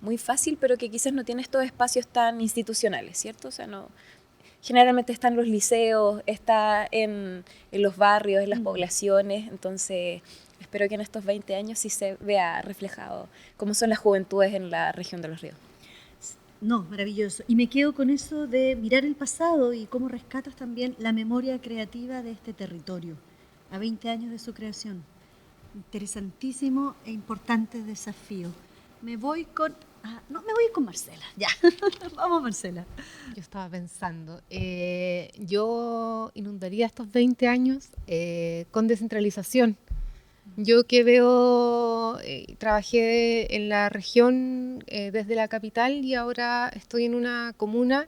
muy fácil, pero que quizás no tiene estos espacios tan institucionales, ¿cierto? O sea, generalmente está en los liceos, está en los barrios, en las poblaciones, entonces espero que en estos 20 años sí se vea reflejado cómo son las juventudes en la región de los ríos. No, maravilloso. Y me quedo con eso de mirar el pasado y cómo rescatas también la memoria creativa de este territorio, a 20 años de su creación. Interesantísimo e importante desafío. Me voy con Marcela, ya. Vamos, Marcela. Yo estaba pensando, yo inundaría estos 20 años con descentralización. Yo que trabajé en la región desde la capital y ahora estoy en una comuna,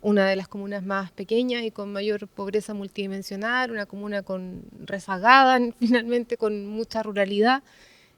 una de las comunas más pequeñas y con mayor pobreza multidimensional, una comuna rezagada, finalmente con mucha ruralidad.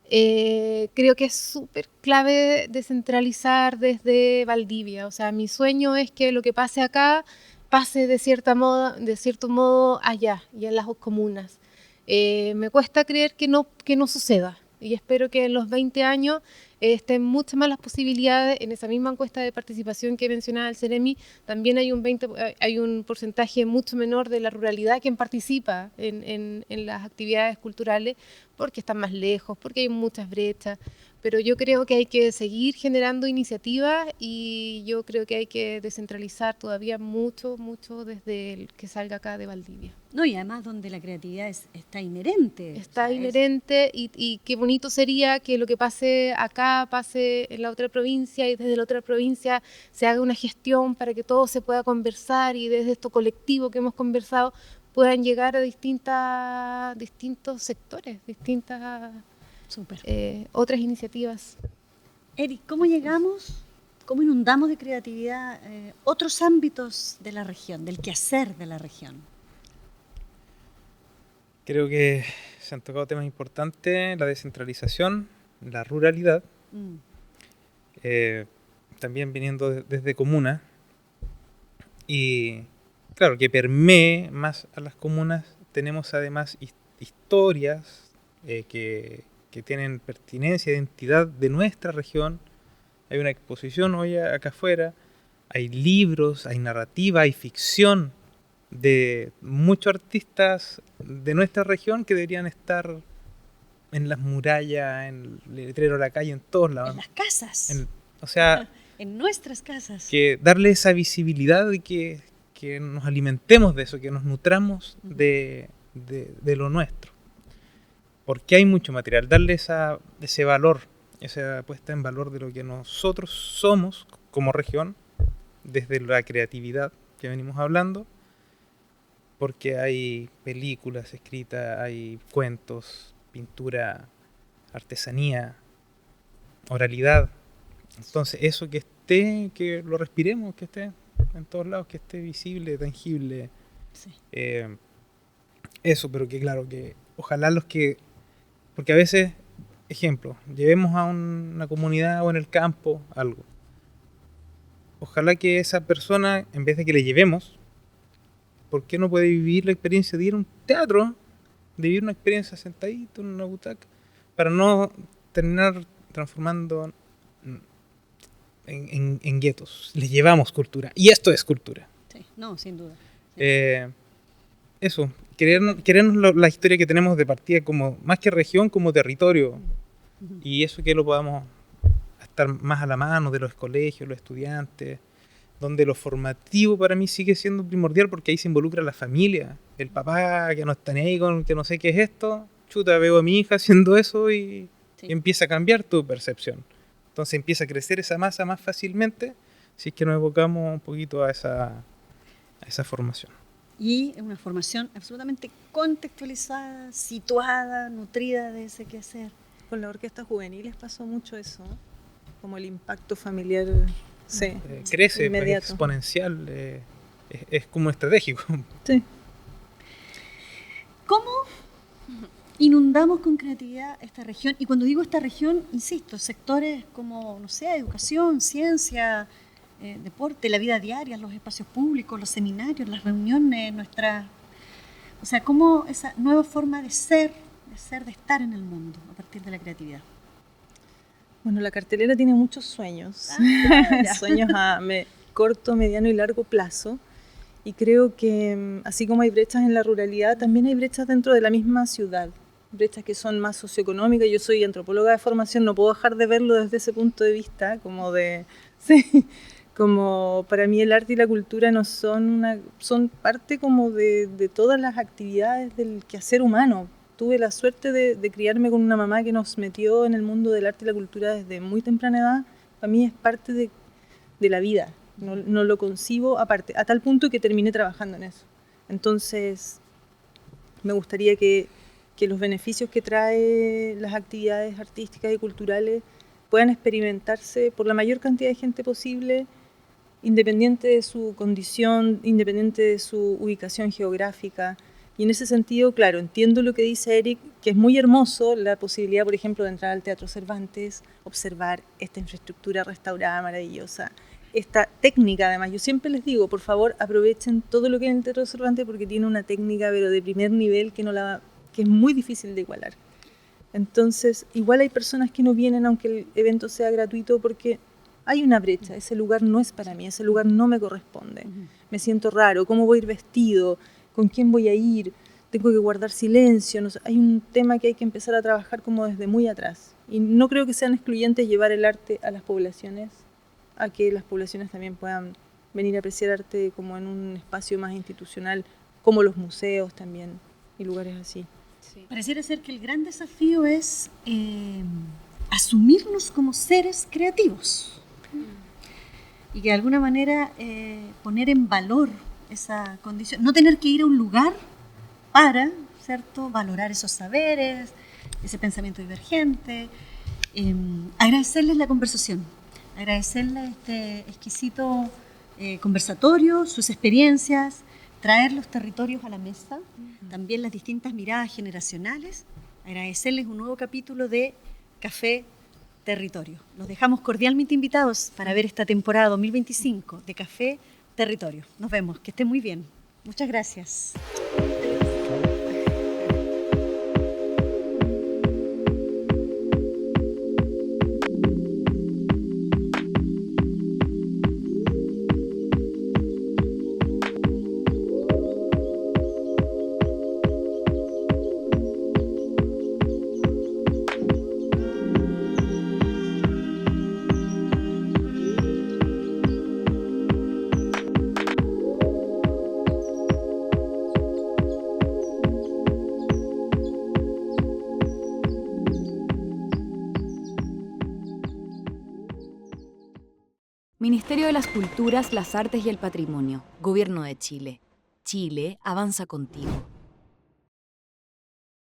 Creo que es súper clave descentralizar desde Valdivia. O sea, mi sueño es que lo que pase acá pase de cierto modo allá y en las comunas. Me cuesta creer que no suceda, y espero que en los 20 años estén muchas más las posibilidades. En esa misma encuesta de participación que mencionaba el Ceremi, también hay un porcentaje mucho menor de la ruralidad quien participa en las actividades culturales, porque están más lejos, porque hay muchas brechas. Pero yo creo que hay que seguir generando iniciativas, y yo creo que hay que descentralizar todavía mucho desde el que salga acá de Valdivia. No, y además donde la creatividad está inherente. Está inherente, y qué bonito sería que lo que pase acá pase en la otra provincia, y desde la otra provincia se haga una gestión para que todo se pueda conversar, y desde esto colectivo que hemos conversado puedan llegar a distintos sectores, distintas otras iniciativas. Eric, ¿cómo inundamos de creatividad otros ámbitos de la región, del quehacer de la región? Creo que se han tocado temas importantes: la descentralización, la ruralidad, también viniendo desde comuna, y claro, que permee más a las comunas. Tenemos además historias que tienen pertinencia, identidad de nuestra región. Hay una exposición hoy acá afuera, hay libros, hay narrativa, hay ficción de muchos artistas de nuestra región que deberían estar en las murallas, en el letrero de la calle, en todos lados. En las casas. En nuestras casas. Que darle esa visibilidad y que nos alimentemos de eso, que nos nutramos de lo nuestro. Porque hay mucho material. Darle ese valor, esa puesta en valor de lo que nosotros somos como región, desde la creatividad que venimos hablando, porque hay películas escritas, hay cuentos, pintura, artesanía, oralidad. Entonces eso que lo respiremos, que esté en todos lados, que esté visible, tangible. Sí. Eso, pero que claro, que ojalá porque a veces, ejemplo, llevemos a una comunidad o en el campo algo. Ojalá que esa persona, en vez de que le llevemos, ¿por qué no puede vivir la experiencia de ir a un teatro? De vivir una experiencia sentadito en una butaca, para no terminar transformando en guetos. Les llevamos cultura, y esto es cultura. Sí, no, sin duda. Sí. Eso, querernos la historia que tenemos de partida, como más que región, como territorio, y eso que lo podamos estar más a la mano de los colegios, los estudiantes, donde lo formativo para mí sigue siendo primordial, porque ahí se involucra la familia, el papá que no está ni ahí con que no sé qué es esto, chuta, veo a mi hija haciendo eso y empieza a cambiar tu percepción. Entonces empieza a crecer esa masa más fácilmente si es que nos evocamos un poquito a esa formación. Y una formación absolutamente contextualizada, situada, nutrida de ese quehacer. Con las orquestas juveniles pasó mucho eso, ¿no? Como el impacto familiar crece, inmediato. es exponencial, es como estratégico. Sí. ¿Cómo inundamos con creatividad esta región? Y cuando digo esta región, insisto, sectores como, no sé, educación, ciencia, deporte, la vida diaria, los espacios públicos, los seminarios, las reuniones, o sea, cómo esa nueva forma de ser, de estar en el mundo a partir de la creatividad. Bueno, la cartelera tiene muchos sueños, sueños a corto, mediano y largo plazo, y creo que así como hay brechas en la ruralidad, también hay brechas dentro de la misma ciudad, brechas que son más socioeconómicas. Yo soy antropóloga de formación, no puedo dejar de verlo desde ese punto de vista, como para mí el arte y la cultura no son parte como de todas las actividades del quehacer humano. Tuve la suerte de criarme con una mamá que nos metió en el mundo del arte y la cultura desde muy temprana edad. Para mí es parte de la vida, no lo concibo aparte, a tal punto que terminé trabajando en eso. Entonces, me gustaría que los beneficios que trae las actividades artísticas y culturales puedan experimentarse por la mayor cantidad de gente posible, independiente de su condición, independiente de su ubicación geográfica. Y en ese sentido, claro, entiendo lo que dice Eric, que es muy hermoso la posibilidad, por ejemplo, de entrar al Teatro Cervantes, observar esta infraestructura restaurada maravillosa, esta técnica, además, yo siempre les digo, por favor, aprovechen todo lo que hay en el Teatro Cervantes porque tiene una técnica, pero de primer nivel, que es muy difícil de igualar. Entonces, igual hay personas que no vienen aunque el evento sea gratuito porque hay una brecha, ese lugar no es para mí, ese lugar no me corresponde. Me siento raro, ¿cómo voy a ir vestido? ¿Con quién voy a ir? Tengo que guardar silencio. No sé, hay un tema que hay que empezar a trabajar como desde muy atrás. Y no creo que sean excluyentes llevar el arte a las poblaciones, a que las poblaciones también puedan venir a apreciar arte como en un espacio más institucional, como los museos también, y lugares así. Sí. Pareciera ser que el gran desafío es asumirnos como seres creativos y que de alguna manera poner en valor esa condición, no tener que ir a un lugar para, ¿cierto?, valorar esos saberes, ese pensamiento divergente. Agradecerles la conversación, agradecerles este exquisito conversatorio, sus experiencias, traer los territorios a la mesa, también las distintas miradas generacionales, agradecerles un nuevo capítulo de Café Territorio. Los dejamos cordialmente invitados para ver esta temporada 2025 de Café Territorio. Nos vemos, que estén muy bien. Muchas gracias. Ministerio de las Culturas, las Artes y el Patrimonio. Gobierno de Chile. Chile avanza contigo.